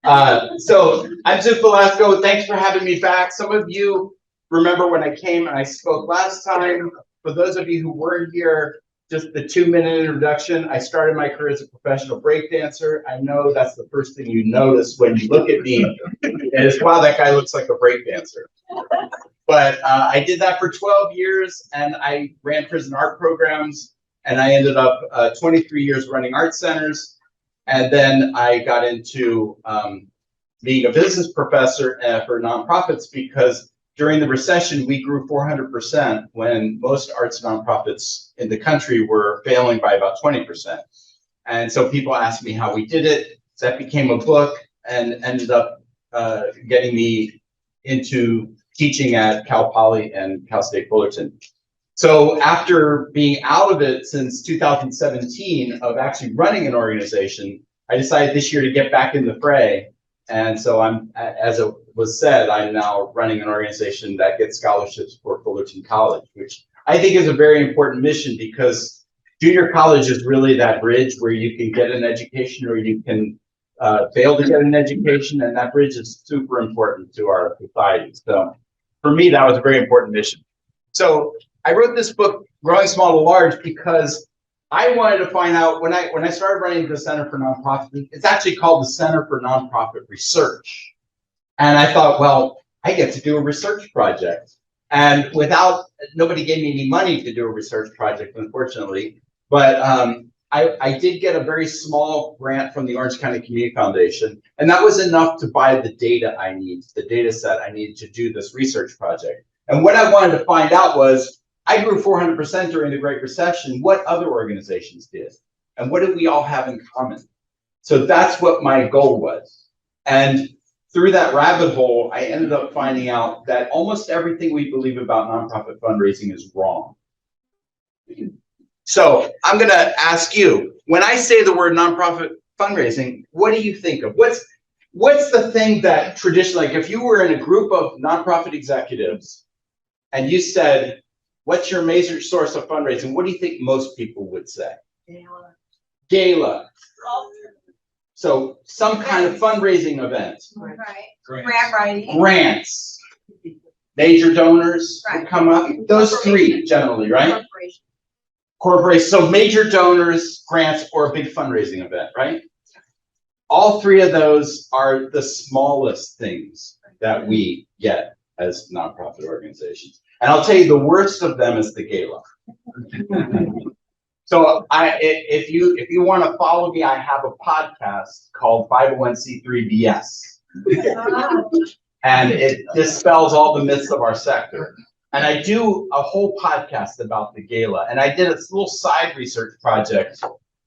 So I'm Zoot Velasco. Thanks for having me back. Some of you remember when I came and I spoke last time. For those of you who weren't here, just the 2-minute introduction. I started my career as a professional breakdancer. I know that's the first thing you notice when you look at me is, wow, that guy looks like a breakdancer. But I did that for 12 years, and I ran prison art programs, and I ended up 23 years running art centers. And then I got into being a business professor for nonprofits because during the recession, we grew 400% when most arts nonprofits in the country were failing by about 20%. And so people asked me how we did it. So that became a book and ended up getting me into teaching at Cal Poly and Cal State Fullerton. So after being out of it since 2017 of actually running an organization, I decided this year to get back in the fray. And so I'm, as it was said, I'm now running an organization that gets scholarships for Fullerton College, which I think is a very important mission because junior college is really that bridge where you can get an education or you can fail to get an education. And that bridge is super important to our society. So for me, that was a very important mission. So I wrote this book, Growing Small to Large, because I wanted to find out when I started running the Center for Nonprofit. It's actually called the Center for Nonprofit Research, and I thought, well, I get to do a research project, and nobody gave me any money to do a research project, unfortunately. But I did get a very small grant from the Orange County Community Foundation, and that was enough to buy the data I need, the data set I needed to do this research project. And what I wanted to find out was, I grew 400% during the Great Recession. What other organizations did? And what did we all have in common? So that's what my goal was. And through that rabbit hole, I ended up finding out that almost everything we believe about nonprofit fundraising is wrong. So I'm going to ask you, when I say the word nonprofit fundraising, what do you think of? What's the thing that traditionally, like if you were in a group of nonprofit executives and you said, what's your major source of fundraising? What do you think most people would say? Gala. Gala. So some kind of fundraising event. Right. Grant writing. Grants. Major donors would come up. Those three generally, right? Corporation. So major donors, grants, or a big fundraising event, right? All three of those are the smallest things that we get as nonprofit organizations. And I'll tell you, the worst of them is the gala. So if you want to follow me, I have a podcast called 501c3 BS. And it dispels all the myths of our sector. And I do a whole podcast about the gala. And I did a little side research project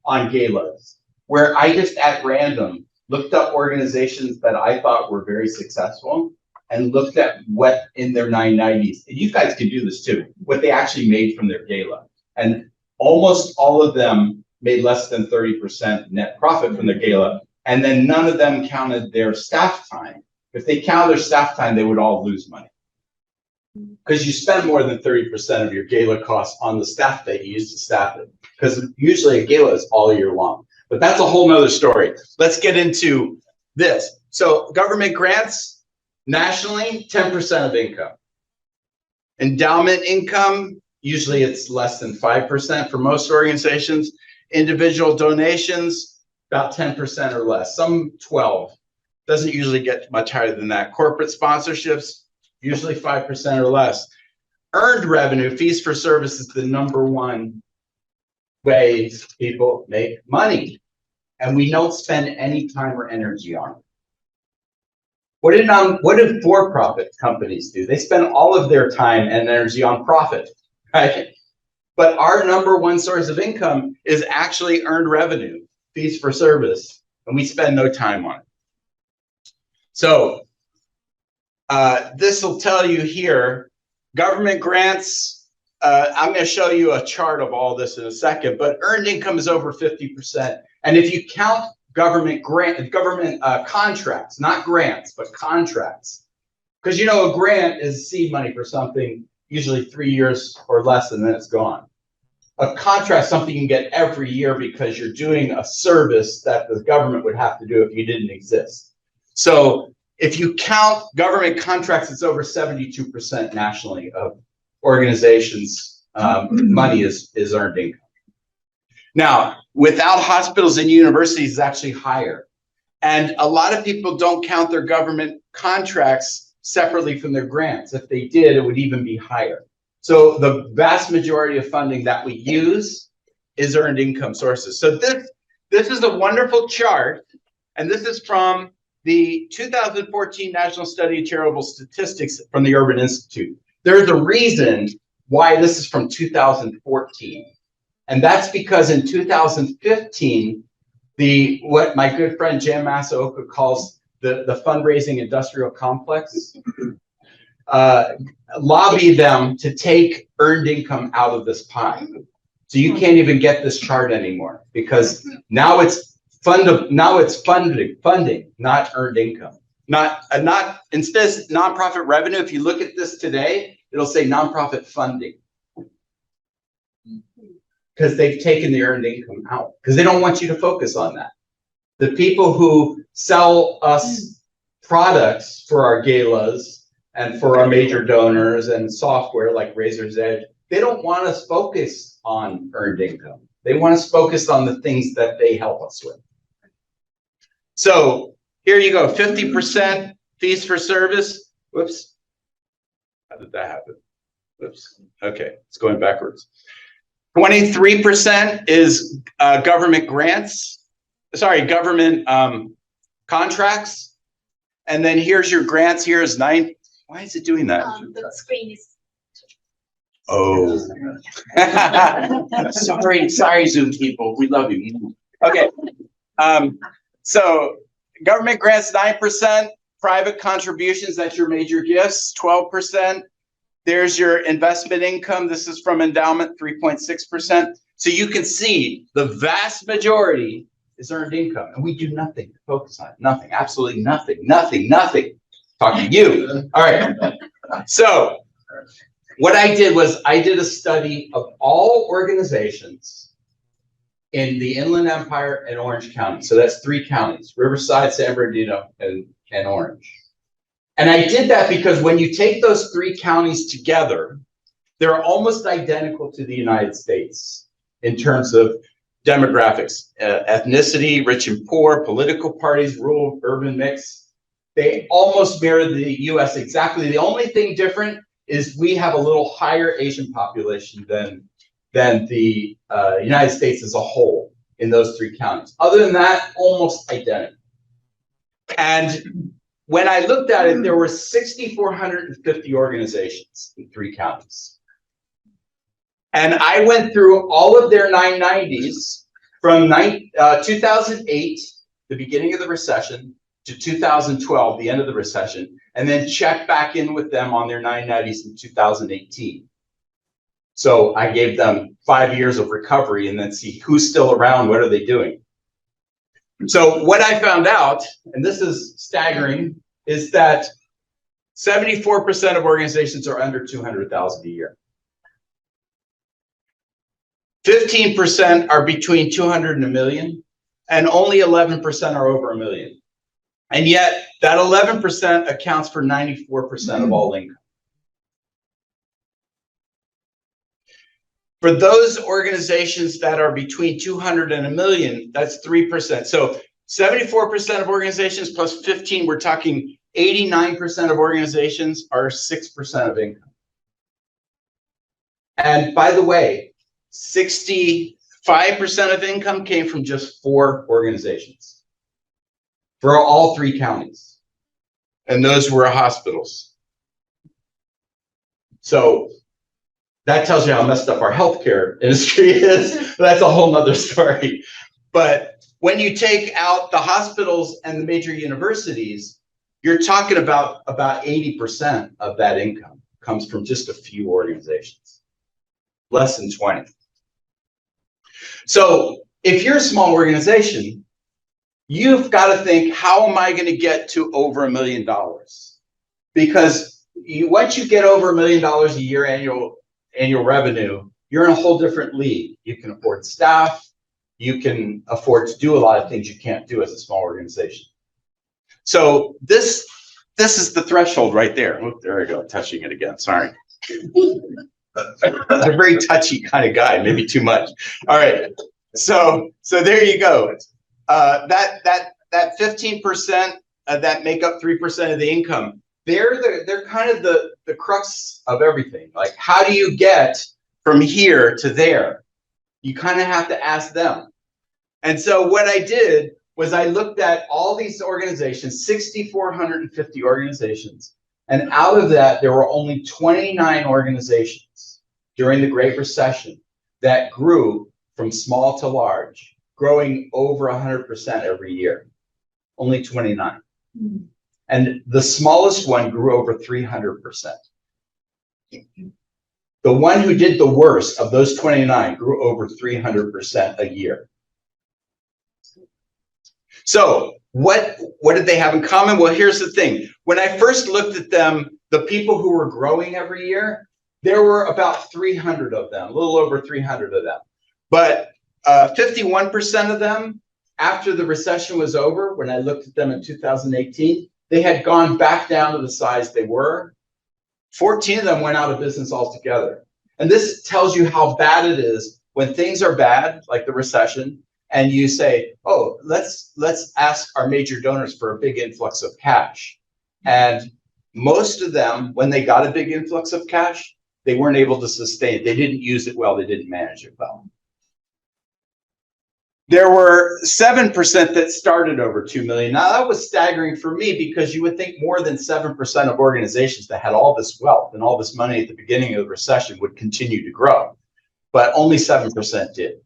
on galas, where I just at random looked up organizations that I thought were very successful and looked at what in their 990s, and you guys can do this too, what they actually made from their gala. And almost all of them made less than 30% net profit from their gala. And then none of them counted their staff time. If they counted their staff time, they would all lose money. Because you spend more than 30% of your gala costs on the staff that you use to staff it. Because usually a gala is all year long. But that's a whole nother story. Let's get into this. So government grants, nationally, 10% of income. Endowment income, usually it's less than 5% for most organizations. Individual donations, about 10% or less, some 12. Doesn't usually get much higher than that. Corporate sponsorships, usually 5% or less. Earned revenue, fees for service, is the _1 way people make money. And we don't spend any time or energy on it. What do for-profit companies do? They spend all of their time and energy on profit, right? But our #1 source of income is actually earned revenue, fees for service, and we spend no time on it. So this will tell you here, government grants, I'm going to show you a chart of all this in a second, but earned income is over 50%. And if you count government contracts, not grants, but contracts. Because you know, a grant is seed money for something, usually 3 years or less, and then it's gone. A contract, something you can get every year because you're doing a service that the government would have to do if you didn't exist. So if you count government contracts, it's over 72% nationally of organizations' money is earned income. Now, without hospitals and universities, it's actually higher. And a lot of people don't count their government contracts separately from their grants. If they did, it would even be higher. So the vast majority of funding that we use is earned income sources. So this is a wonderful chart, and this is from the 2014 National Study of Charitable Statistics from the Urban Institute. There's a reason why this is from 2014, and that's because in 2015, what my good friend Jan Masaoka calls the fundraising industrial complex lobbied them to take earned income out of this pie. So you can't even get this chart anymore because now it's funding, not earned income. Instead of nonprofit revenue, if you look at this today, it'll say nonprofit funding. Because they've taken the earned income out. Because they don't want you to focus on that. The people who sell us products for our galas and for our major donors and software like Razor's Edge, they don't want us focused on earned income. They want us focused on the things that they help us with. So here you go, 50% fees for service. Whoops. How did that happen? Whoops. Okay, it's going backwards. 23% is government grants. Sorry, government contracts. And then here's your grants. Here is 9. Why is it doing that? The screen is. Oh. sorry, Zoom people. We love you. Okay. So government grants 9%, private contributions, that's your major gifts, 12%. There's your investment income. This is from endowment, 3.6%. So you can see the vast majority is earned income, and we do nothing to focus on it. Nothing, absolutely nothing, nothing. Talking to you. All right. So what I did was I did a study of all organizations in the Inland Empire and Orange County. So that's 3 counties, Riverside, San Bernardino, and Orange. And I did that because when you take those 3 counties together, they're almost identical to the United States in terms of demographics, ethnicity, rich and poor, political parties, rural, urban mix. They almost mirror the US exactly. The only thing different is we have a little higher Asian population than the United States as a whole in those 3 counties. Other than that, almost identical. And when I looked at it, there were 6,450 organizations in 3 counties. And I went through all of their 990s from 2008, the beginning of the recession, to 2012, the end of the recession, and then checked back in with them on their 990s in 2018. So I gave them 5 years of recovery and then see who's still around, what are they doing. So what I found out, and this is staggering, is that 74% of organizations are under 200,000 a year. 15% are between 200 and a million, and only 11% are over a million. And yet that 11% accounts for 94% of all income. For those organizations that are between 200 and a million, that's 3%. So 74% of organizations plus 15, we're talking 89% of organizations are 6% of income. And by the way, 65% of income came from just 4 organizations for all 3 counties. And those were hospitals. So that tells you how messed up our healthcare industry is. That's a whole nother story. But when you take out the hospitals and the major universities, you're talking about 80% of that income comes from just a few organizations, less than 20. So if you're a small organization, you've got to think, how am I going to get to over $1 million? Because once you get over $1 million a year annual revenue, you're in a whole different league. You can afford staff. You can afford to do a lot of things you can't do as a small organization. So this is the threshold right there. Oh, there I go, touching it again. Sorry. I'm a very touchy kind of guy, maybe too much. All right. So there you go. That 15% that make up 3% of the income. They're kind of the crux of everything. Like, how do you get from here to there? You kind of have to ask them. And so what I did was I looked at all these organizations, 6,450 organizations, and out of that, there were only 29 organizations during the Great Recession that grew from small to large, growing over 100% every year. Only 29. Mm-hmm. And the smallest one grew over 300%. The one who did the worst of those 29 grew over 300% a year. So what did they have in common? Well, here's the thing. When I first looked at them, the people who were growing every year, there were about 300 of them, a little over 300 of them. But 51% of them, after the recession was over, when I looked at them in 2018, they had gone back down to the size they were. 14 of them went out of business altogether. And this tells you how bad it is when things are bad, like the recession, and you say, oh, let's ask our major donors for a big influx of cash. And most of them, when they got a big influx of cash, they weren't able to sustain it. They didn't use it well. They didn't manage it well. There were 7% that started over 2 million. Now that was staggering for me because you would think more than 7% of organizations that had all this wealth and all this money at the beginning of the recession would continue to grow, but only 7% did.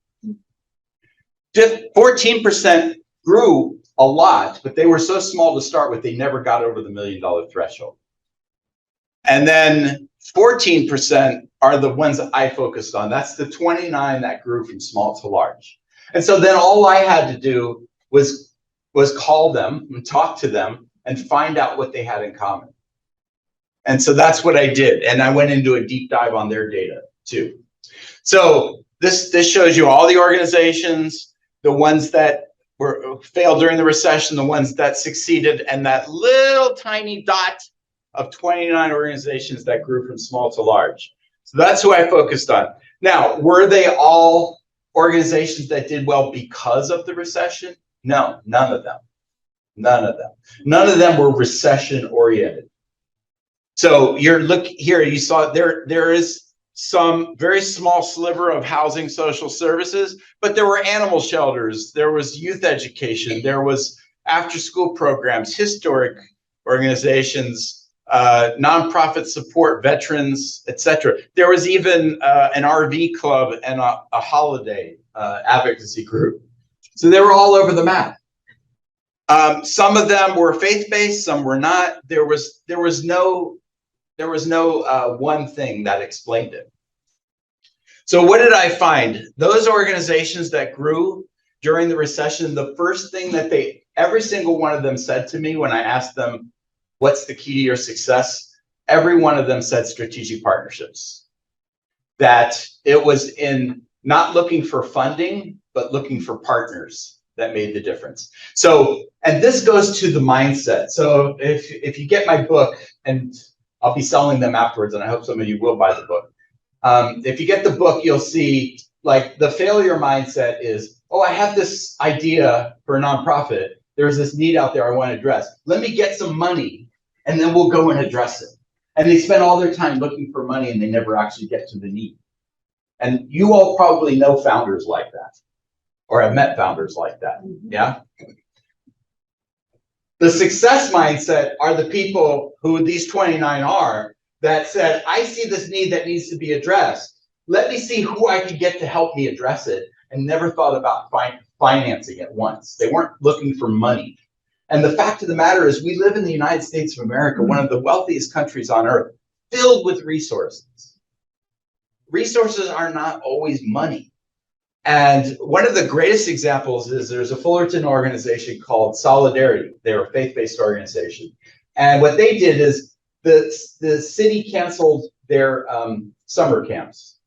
14% grew a lot, but they were so small to start with, they never got over the $1 million threshold. And then 14% are the ones that I focused on. That's the 29 that grew from small to large. And so then all I had to do was call them and talk to them and find out what they had in common. And so that's what I did. And I went into a deep dive on their data too. So this shows you all the organizations, the ones that failed during the recession, the ones that succeeded, and that little tiny dot of 29 organizations that grew from small to large. So that's who I focused on. Now, were they all organizations that did well because of the recession? No, none of them. None of them. None of them were recession oriented. So here, you saw there is some very small sliver of housing social services, but there were animal shelters, there was youth education, there was after school programs, historic organizations, nonprofit support, veterans, etc. There was even an RV club and a holiday advocacy group. So they were all over the map. Some of them were faith-based, some were not. There was no one thing that explained it. So what did I find? Those organizations that grew during the recession, the first thing that every single one of them said to me when I asked them, what's the key to your success? Every one of them said strategic partnerships. That it was in not looking for funding, but looking for partners that made the difference. So, and this goes to the mindset. So if you get my book, and I'll be selling them afterwards, and I hope some of you will buy the book. If you get the book, you'll see like the failure mindset is, oh, I have this idea for a nonprofit. There's this need out there I want to address. Let me get some money and then we'll go and address it. And they spend all their time looking for money and they never actually get to the need. And you all probably know founders like that, or have met founders like that, yeah? The success mindset are the people who these 29 are that said, I see this need that needs to be addressed. Let me see who I can get to help me address it, and never thought about financing it once. They weren't looking for money. And the fact of the matter is we live in the United States of America, one of the wealthiest countries on earth, filled with resources. Resources are not always money. And one of the greatest examples is there's a Fullerton organization called Solidarity. They're a faith-based organization. And what they did is the city canceled their summer camps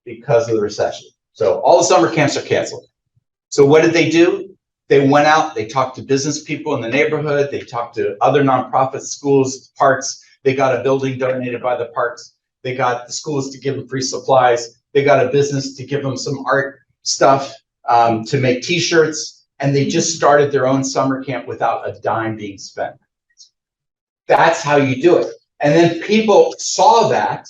because of the recession. So all the summer camps are canceled. So what did they do? They went out, they talked to business people in the neighborhood, they talked to other nonprofits, schools, parks. They got a building donated by the parks. They got the schools to give them free supplies. They got a business to give them some art stuff to make t-shirts. And they just started their own summer camp without a dime being spent. That's how you do it. And then people saw that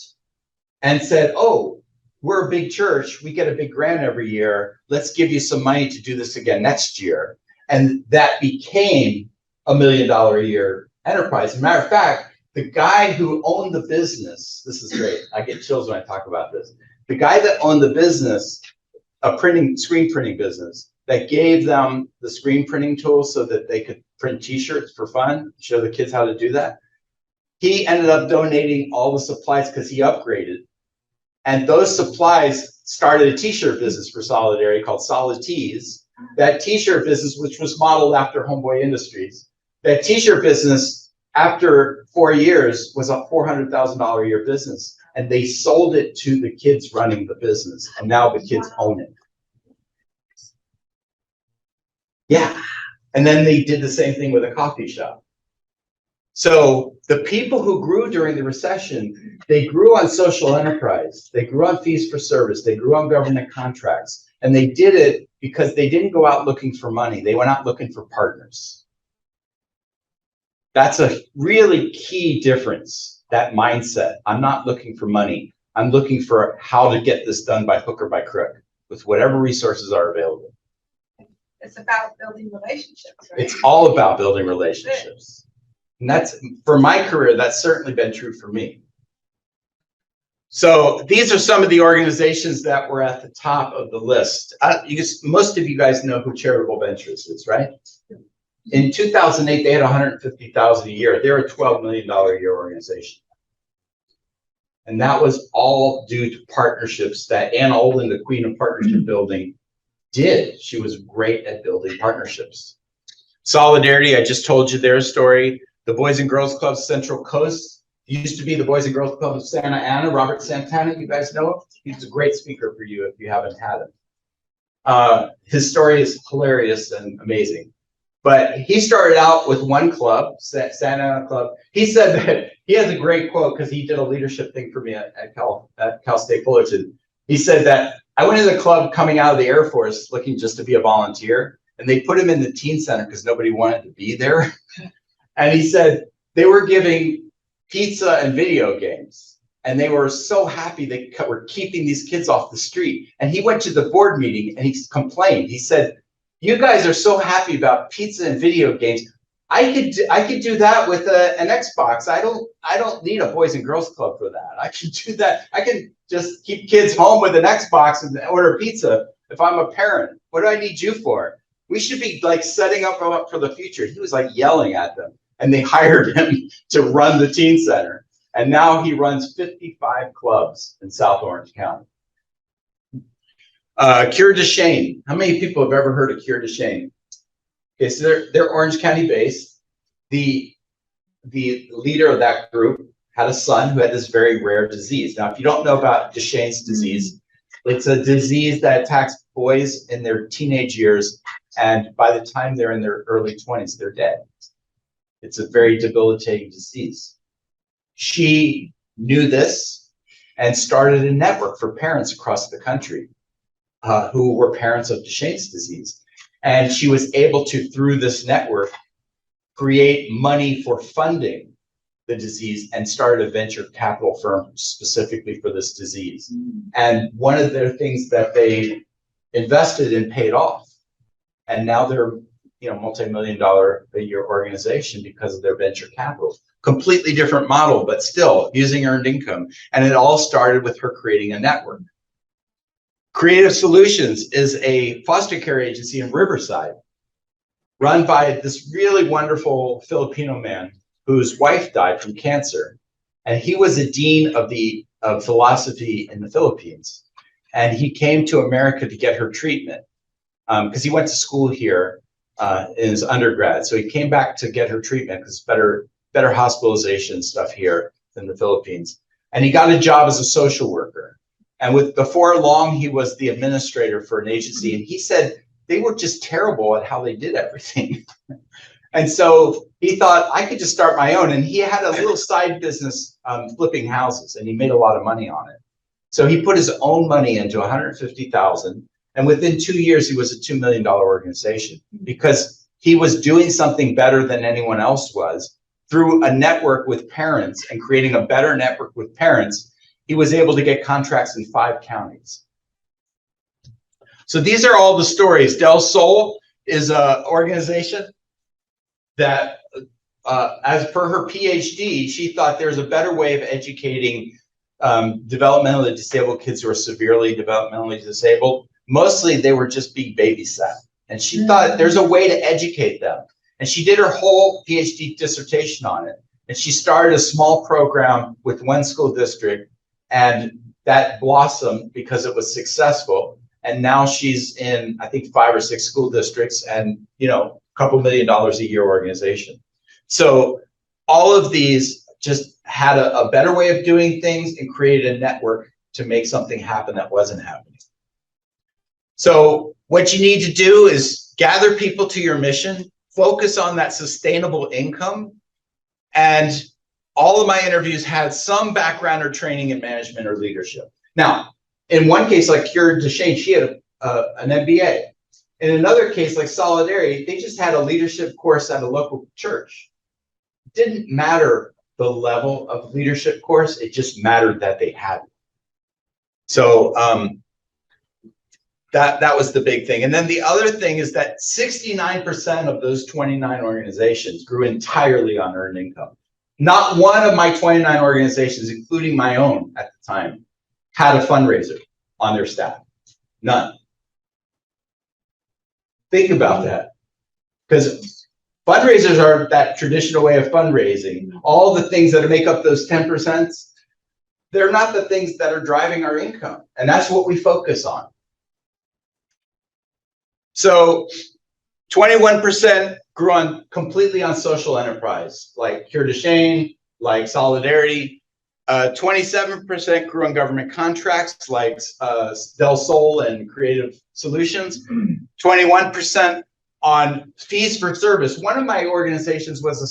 and said, oh, we're a big church. We get a big grant every year. Let's give you some money to do this again next year. And that became $1 million a year enterprise. As a matter of fact, the guy who owned the business, this is great. I get chills when I talk about this. The guy that owned the business, a screen printing business, that gave them the screen printing tools so that they could print t-shirts for fun, show the kids how to do that. He ended up donating all the supplies because he upgraded. And those supplies started a t-shirt business for Solidarity called Solid Tees. That t-shirt business, which was modeled after Homeboy Industries, that t-shirt business, after 4 years, was a $400,000 a year business. And they sold it to the kids running the business. And now the kids own it. Yeah. And then they did the same thing with a coffee shop. So the people who grew during the recession, they grew on social enterprise. They grew on fees for service. They grew on government contracts. And they did it because they didn't go out looking for money. They went out looking for partners. That's a really key difference, that mindset. I'm not looking for money. I'm looking for how to get this done by hook or by crook with whatever resources are available. It's about building relationships, right? It's all about building relationships. And that's, for my career, that's certainly been true for me. So these are some of the organizations that were at the top of the list. Most of you guys know who Charitable Ventures is, right? In 2008, they had $150,000 a year. They're a $12 million a year organization. And that was all due to partnerships that Ann Olin, the queen of partnership building, did. She was great at building partnerships. Solidarity, I just told you their story. The Boys and Girls Club Central Coast used to be the Boys and Girls Club of Santa Ana. Robert Santana, you guys know him? He's a great speaker for you if you haven't had him. His story is hilarious and amazing. But he started out with one club, Santa Ana Club. He said that he has a great quote because he did a leadership thing for me at Cal State Fullerton. He said that I went to the club coming out of the Air Force looking just to be a volunteer, and they put him in the teen center because nobody wanted to be there. And he said they were giving pizza and video games, and they were so happy they were keeping these kids off the street. And he went to the board meeting and he complained. He said, "You guys are so happy about pizza and video games. I could do that with an Xbox. I don't need a Boys and Girls Club for that. I can do that. I can just keep kids home with an Xbox and order pizza if I'm a parent. What do I need you for? We should be like setting up for the future." He was like yelling at them, and they hired him to run the teen center. And now he runs 55 clubs in South Orange County. Cure de Shane. How many people have ever heard of Cure de Shane? Okay, so they're Orange County based. The leader of that group had a son who had this very rare disease. Now, if you don't know about Duchenne's disease, it's a disease that attacks boys in their teenage years, and by the time they're in their early 20s, they're dead. It's a very debilitating disease. She knew this and started a network for parents across the country who were parents of Duchenne's disease. And she was able to, through this network, create money for funding the disease and started a venture capital firm specifically for this disease. And one of their things that they invested in paid off. And now they're multi-million-dollar a year organization because of their venture capital. Completely different model, but still using earned income. And it all started with her creating a network. Creative Solutions is a foster care agency in Riverside, run by this really wonderful Filipino man whose wife died from cancer. And he was a dean of philosophy in the Philippines. And he came to America to get her treatment because he went to school here in his undergrad. So he came back to get her treatment because better hospitalization stuff here than the Philippines. And he got a job as a social worker. And before long, he was the administrator for an agency. And he said they were just terrible at how they did everything. And so he thought, I could just start my own. And he had a little side business flipping houses, and he made a lot of money on it. So he put his own money into 150,000, and within 2 years, he was a $2 million organization because he was doing something better than anyone else was through a network with parents and creating a better network with parents. He was able to get contracts in 5 counties. So these are all the stories. Del Sol is an organization that, as per her PhD, she thought there's a better way of educating developmentally disabled kids who are severely developmentally disabled. Mostly they were just being babysat. And she thought there's a way to educate them. And she did her whole PhD dissertation on it. And she started a small program with one school district, and that blossomed because it was successful. And now she's in, I think, 5 or 6 school districts and, you know, a couple $1 million a year organization. So all of these just had a better way of doing things and created a network to make something happen that wasn't happening. So what you need to do is gather people to your mission, focus on that sustainable income. And all of my interviews had some background or training in management or leadership. Now, in one case, like Kira Deshane, she had an MBA. In another case, like Solidarity, they just had a leadership course at a local church. It didn't matter the level of leadership course, it just mattered that they had it. So that was the big thing. And then the other thing is that 69% of those 29 organizations grew entirely on earned income. Not one of my 29 organizations, including my own at the time, had a fundraiser on their staff. None. Think about that. Because fundraisers are that traditional way of fundraising. All the things that make up those 10%, they're not the things that are driving our income. And that's what we focus on. So 21% grew completely on social enterprise, like Kira Deshane, like Solidarity. 27% grew on government contracts, like Del Sol and Creative Solutions. 21% on fees for service. One of my organizations was a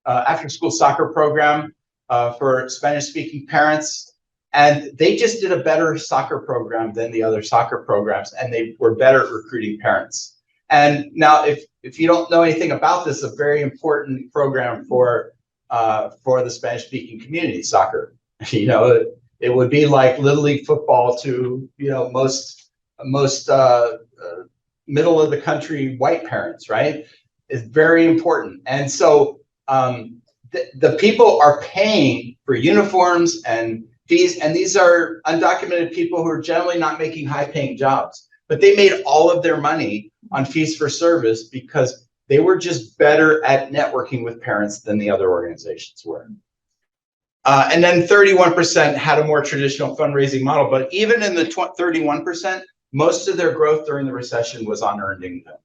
after-school soccer program for Spanish-speaking parents. And they just did a better soccer program than the other soccer programs, and they were better at recruiting parents. And now, if you don't know anything about this, a very important program for the Spanish-speaking community, soccer. You know, it would be like Little League football to, you know, most middle of the country white parents, right? It's very important. And so the people are paying for uniforms and fees, and these are undocumented people who are generally not making high-paying jobs, but they made all of their money on fees for service because they were just better at networking with parents than the other organizations were. And then 31% had a more traditional fundraising model, but even in the 31%, most of their growth during the recession was on earned income.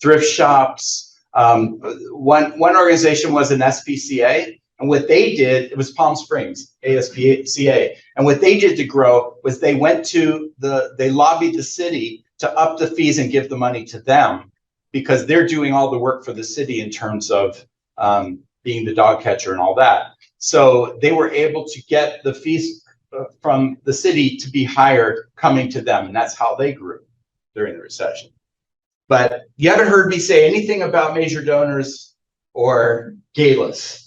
Thrift shops, one organization was an SPCA, and what they did, it was Palm Springs, ASPCA. And what they did to grow was they lobbied the city to up the fees and give the money to them because they're doing all the work for the city in terms of being the dog catcher and all that. So they were able to get the fees from the city to be higher coming to them. And that's how they grew during the recession. But you haven't heard me say anything about major donors or galas.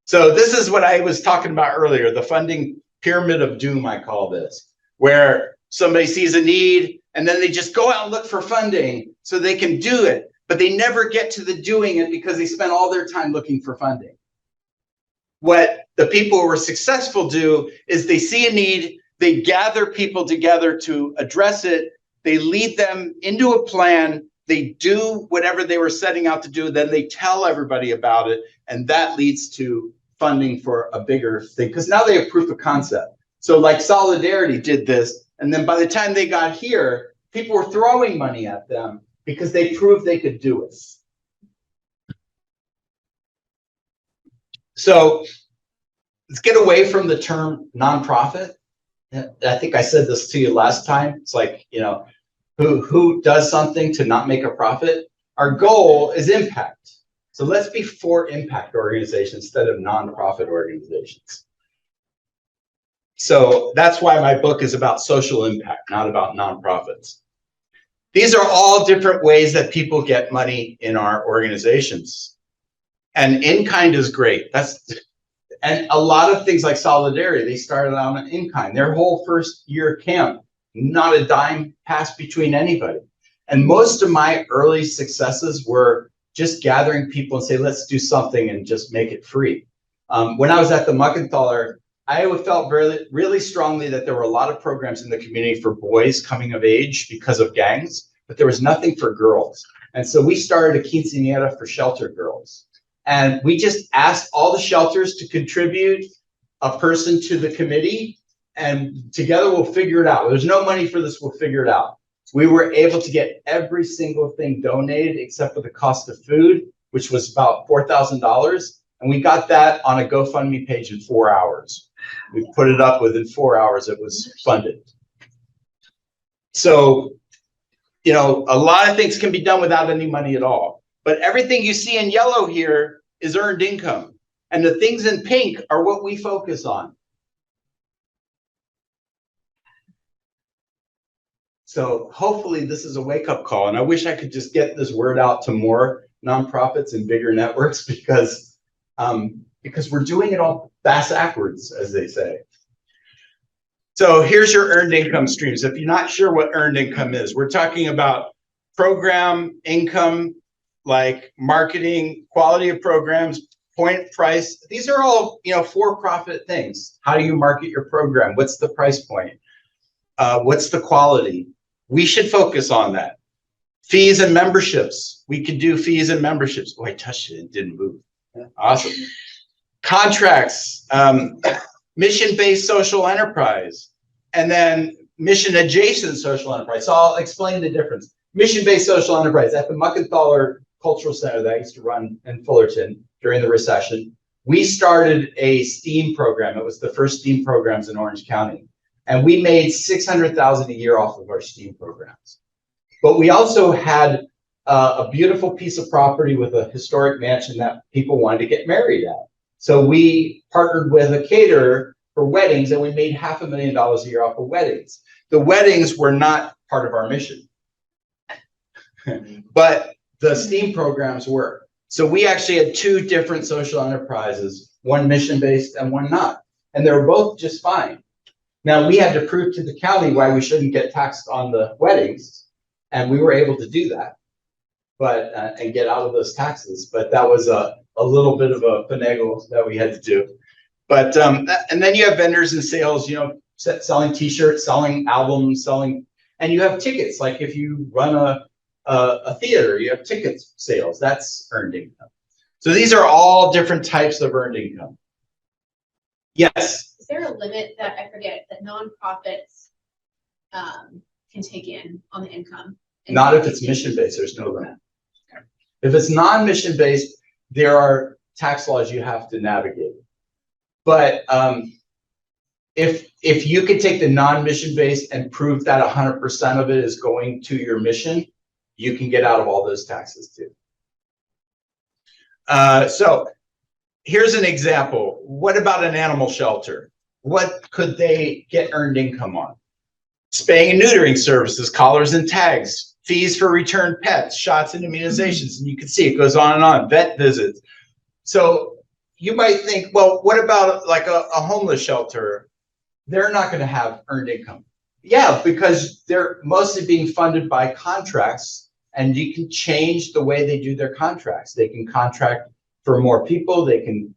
So this is what I was talking about earlier, the funding pyramid of doom, I call this, where somebody sees a need and then they just go out and look for funding so they can do it, but they never get to the doing it because they spend all their time looking for funding. What the people who are successful do is they see a need, they gather people together to address it, they lead them into a plan, they do whatever they were setting out to do, then they tell everybody about it, and that leads to funding for a bigger thing, because now they have proof of concept. So like Solidarity did this, and then by the time they got here, people were throwing money at them because they proved they could do it. So let's get away from the term nonprofit I think I said this to you last time. It's like, you know, who does something to not make a profit? Our goal is impact. So let's be for impact organizations instead of nonprofit organizations. So that's why my book is about social impact, not about nonprofits. These are all different ways that people get money in our organizations. And in-kind is great. And a lot of things like Solidarity, they started on an in-kind. Their whole first year camp, not a dime passed between anybody. And most of my early successes were just gathering people and say, let's do something and just make it free. When I was at the Muckenthaler, I felt really strongly that there were a lot of programs in the community for boys coming of age because of gangs, but there was nothing for girls. And so we started a quinceañera for shelter girls. And we just asked all the shelters to contribute a person to the committee, and together we'll figure it out. There's no money for this, we'll figure it out. We were able to get every single thing donated except for the cost of food, which was about $4,000. And we got that on a GoFundMe page in 4 hours. We put it up within 4 hours, it was funded. So, you know, a lot of things can be done without any money at all. But everything you see in yellow here is earned income. And the things in pink are what we focus on. So hopefully this is a wake-up call. And I wish I could just get this word out to more nonprofits and bigger networks because we're doing it all backwards, as they say. So here's your earned income streams. If you're not sure what earned income is, we're talking about program income, like marketing, quality of programs, point price. These are all, you know, for-profit things. How do you market your program? What's the price point? What's the quality? We should focus on that. Fees and memberships. We could do fees and memberships. Oh, I touched it, it didn't move. Awesome. Contracts, mission-based social enterprise, and then mission-adjacent social enterprise. So I'll explain the difference. Mission-based social enterprise at the Muckenthaler Cultural Center that I used to run in Fullerton during the recession. We started a STEAM program. It was the first STEAM programs in Orange County. And we made $600,000 a year off of our STEAM programs. But we also had a beautiful piece of property with a historic mansion that people wanted to get married at. So we partnered with a caterer for weddings, and we made $500,000 a year off of weddings. The weddings were not part of our mission, but the STEAM programs were. So we actually had two different social enterprises, one mission-based and one not. And they were both just fine. Now, we had to prove to the county why we shouldn't get taxed on the weddings, and we were able to do that, but and get out of those taxes. But that was a little bit of a finagle that we had to do. But and then you have vendors and sales, you know, selling T-shirts, selling albums, and you have tickets. Like if you run a theater, you have ticket sales. That's earned income. So these are all different types of earned income. Yes. Is there a limit that I forget that nonprofits can take in on the income? Not if it's mission-based, there's no limit. If it's non-mission-based, there are tax laws you have to navigate. But if you could take the non-mission-based and prove that 100% of it is going to your mission, you can get out of all those taxes too. So here's an example. What about an animal shelter? What could they get earned income on? Spaying and neutering services, collars and tags, fees for returned pets, shots and immunizations, and you can see it goes on and on, vet visits. So you might think, well, what about like a homeless shelter? They're not going to have earned income. Yeah, because they're mostly being funded by contracts, and you can change the way they do their contracts. They can contract for more people. They can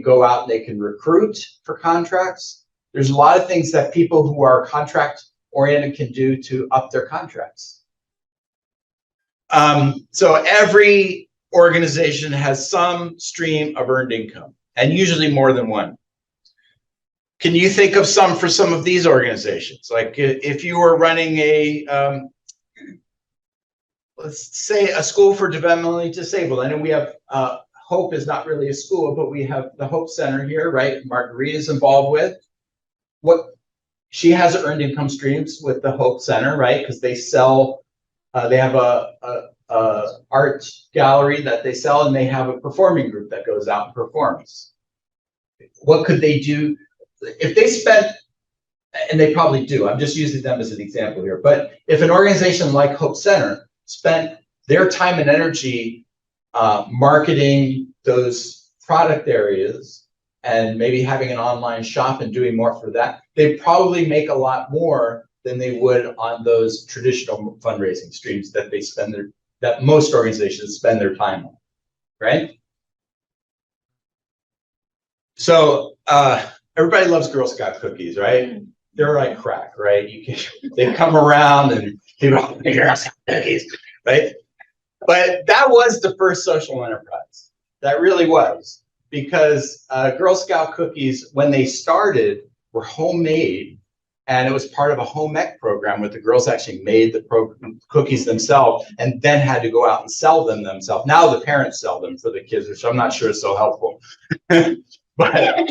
go out and they can recruit for contracts. There's a lot of things that people who are contract oriented can do to up their contracts. So every organization has some stream of earned income, and usually more than one. Can you think of some for some of these organizations? Like if you were running a, let's say a school for developmentally disabled. I know we have, Hope is not really a school, but we have the Hope Center here, right? Marguerite is involved with. she has earned income streams with the Hope Center, right? Because they sell, they have a art gallery that they sell, and they have a performing group that goes out and performs. What could they do if they spent, and they probably do, I'm just using them as an example here, but if an organization like Hope Center spent their time and energy marketing those product areas and maybe having an online shop and doing more for that, they probably make a lot more than they would on those traditional fundraising streams that they spend that most organizations spend their time on, right? So everybody loves Girl Scout cookies, right? They're like crack, right? They come around and people are like, Girl Scout cookies, right? But that was the first social enterprise. That really was, because Girl Scout cookies, when they started, were homemade, and it was part of a home ec program where the girls actually made the cookies themselves and then had to go out and sell them themselves. Now the parents sell them for the kids, which I'm not sure is so helpful. But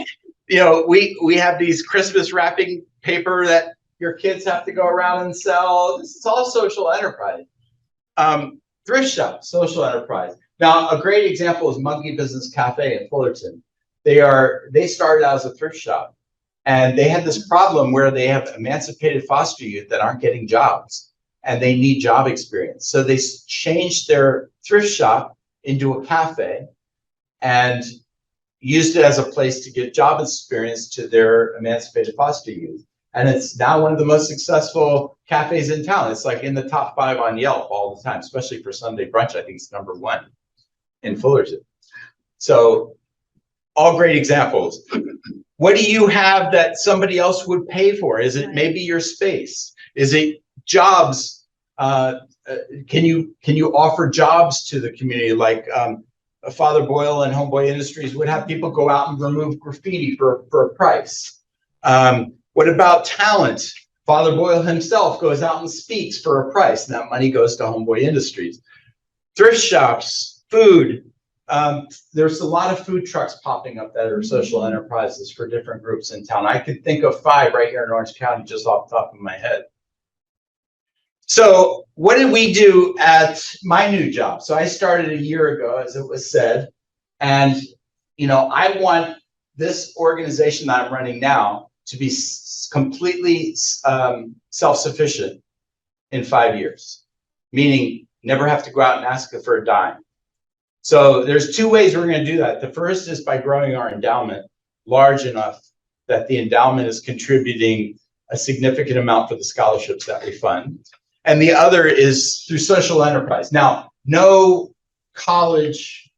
we have these Christmas wrapping paper that your kids have to go around and sell. This is all social enterprise. Thrift shop, social enterprise. Now, a great example is Monkey Business Cafe in Fullerton. They started out as a thrift shop, and they had this problem where they have emancipated foster youth that aren't getting jobs, and they need job experience. So they changed their thrift shop into a cafe and used it as a place to get job experience to their emancipated foster youth. And it's now one of the most successful cafes in town. It's like in the top 5 on Yelp all the time, especially for Sunday brunch. I think it's #1 in Fullerton. So all great examples. What do you have that somebody else would pay for? Is it maybe your space? Is it jobs? Can you offer jobs to the community? Like Father Boyle and Homeboy Industries would have people go out and remove graffiti for a price. What about talent? Father Boyle himself goes out and speaks for a price, and that money goes to Homeboy Industries. Thrift shops, food. There's a lot of food trucks popping up that are social enterprises for different groups in town. I could think of 5 right here in Orange County just off the top of my head. So what did we do at my new job? So I started a year ago, as it was said, and I want this organization that I'm running now to be completely self-sufficient in 5 years, meaning never have to go out and ask for a dime. So there's 2 ways we're going to do that. The first is by growing our endowment large enough that the endowment is contributing a significant amount for the scholarships that we fund. And the other is through social enterprise. Now, no college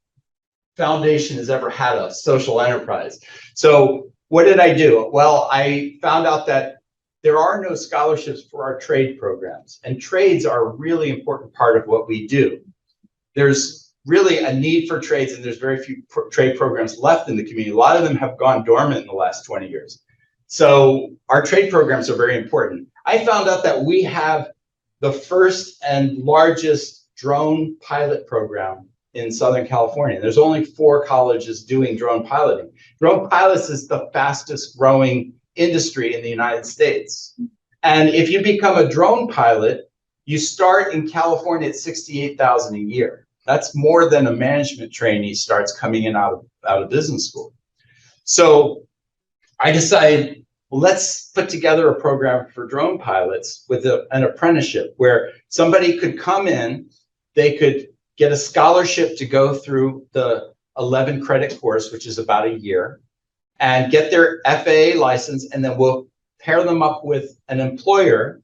foundation has ever had a social enterprise. So what did I do? Well, I found out that there are no scholarships for our trade programs, and trades are a really important part of what we do. There's really a need for trades, and there's very few trade programs left in the community. A lot of them have gone dormant in the last 20 years. So our trade programs are very important. I found out that we have the first and largest drone pilot program in Southern California. There's only 4 colleges doing drone piloting. Drone pilots is the fastest growing industry in the United States. And if you become a drone pilot, you start in California at $68,000 a year. That's more than a management trainee starts coming in out of business school. So I decided, let's put together a program for drone pilots with an apprenticeship where somebody could come in, they could get a scholarship to go through the 11 credit course, which is about a year, and get their FAA license, and then we'll pair them up with an employer,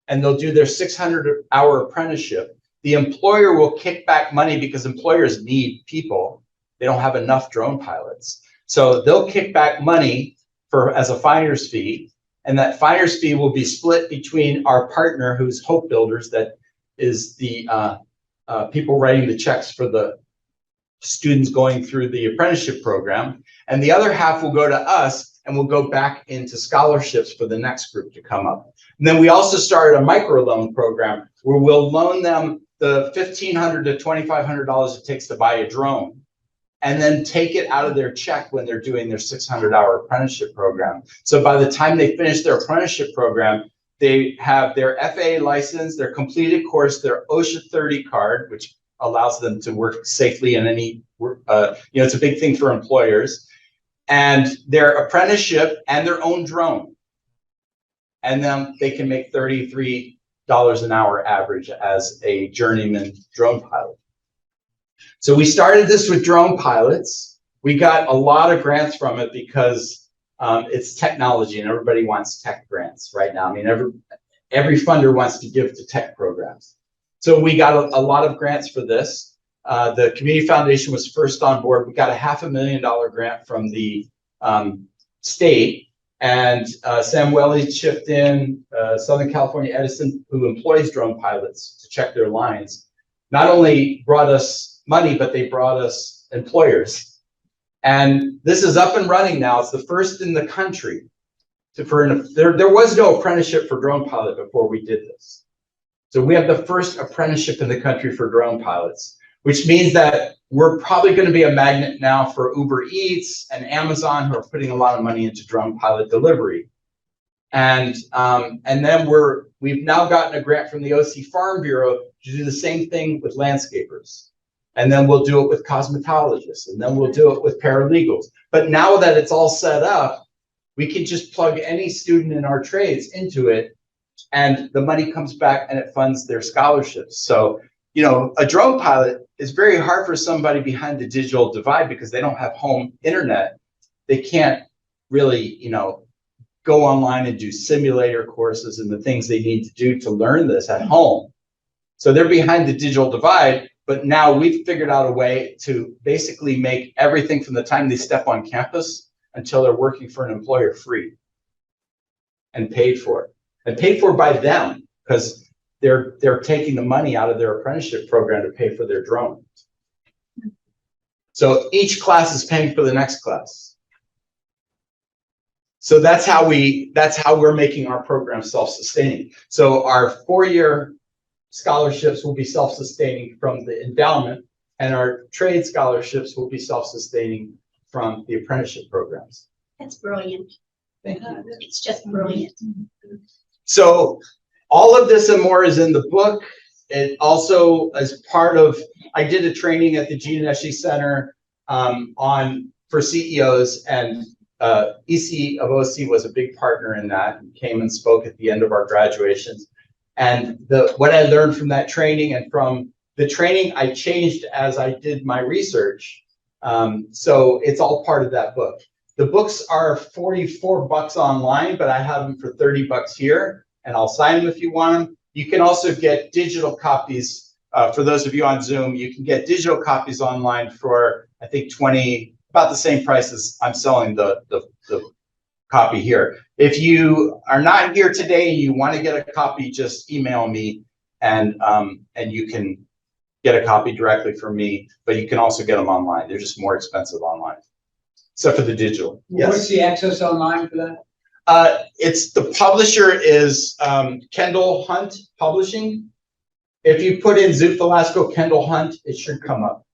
and they'll do their 600-hour apprenticeship. The employer will kick back money because employers need people. They don't have enough drone pilots. So they'll kick back money as a finder's fee, and that finder's fee will be split between our partner, who's Hope Builders, that is the people writing the checks for the students going through the apprenticeship program, and the other half will go to us, and we'll go back into scholarships for the next group to come up. And then we also started a microloan program where we'll loan them the $1,500 to $2,500 it takes to buy a drone, and then take it out of their check when they're doing their 600-hour apprenticeship program. So by the time they finish their apprenticeship program, they have their FAA license, their completed course, their OSHA 30 card, which allows them to work safely in any, it's a big thing for employers, and their apprenticeship and their own drone. And then they can make $33 an hour average as a journeyman drone pilot. So we started this with drone pilots. We got a lot of grants from it because it's technology and everybody wants tech grants right now. I mean, every funder wants to give to tech programs. So we got a lot of grants for this. The Community Foundation was first on board. We got a $500,000 grant from the state. And Sam Welly chipped in, Southern California Edison, who employs drone pilots to check their lines, not only brought us money, but they brought us employers. And this is up and running now. It's the first in the country. There was no apprenticeship for drone pilot before we did this. So we have the first apprenticeship in the country for drone pilots, which means that we're probably going to be a magnet now for Uber Eats and Amazon, who are putting a lot of money into drone pilot delivery. And then we've now gotten a grant from the OC Farm Bureau to do the same thing with landscapers. And then we'll do it with cosmetologists, and then we'll do it with paralegals. But now that it's all set up, we can just plug any student in our trades into it, and the money comes back and it funds their scholarships. So, a drone pilot is very hard for somebody behind the digital divide because they don't have home internet. They can't really, go online and do simulator courses and the things they need to do to learn this at home. So they're behind the digital divide, but now we've figured out a way to basically make everything from the time they step on campus until they're working for an employer free and paid for. And paid for by them, because they're taking the money out of their apprenticeship program to pay for their drone. So each class is paying for the next class. So that's how we're making our program self-sustaining. So our 4-year scholarships will be self-sustaining from the endowment, and our trade scholarships will be self-sustaining from the apprenticeship programs. That's brilliant. Thank you. It's just brilliant. So all of this and more is in the book. It also, as part of, I did a training at the Gene Eshi Center for CEOs, and EC of OC was a big partner in that, and came and spoke at the end of our graduations. And what I learned from that training, and from the training I changed as I did my research. So it's all part of that book. The books are $44 online, but I have them for $30 here, and I'll sign them if you want them. You can also get digital copies. For those of you on Zoom, you can get digital copies online for, I think, about the same price as I'm selling the copy here. If you are not here today and you want to get a copy, just email me, and you can get a copy directly from me, but you can also get them online. They're just more expensive online, except for the digital. Yes. What's the access online for that? It's the publisher is Kendall Hunt Publishing. If you put in Zoot Velasco Kendall Hunt, it should come up.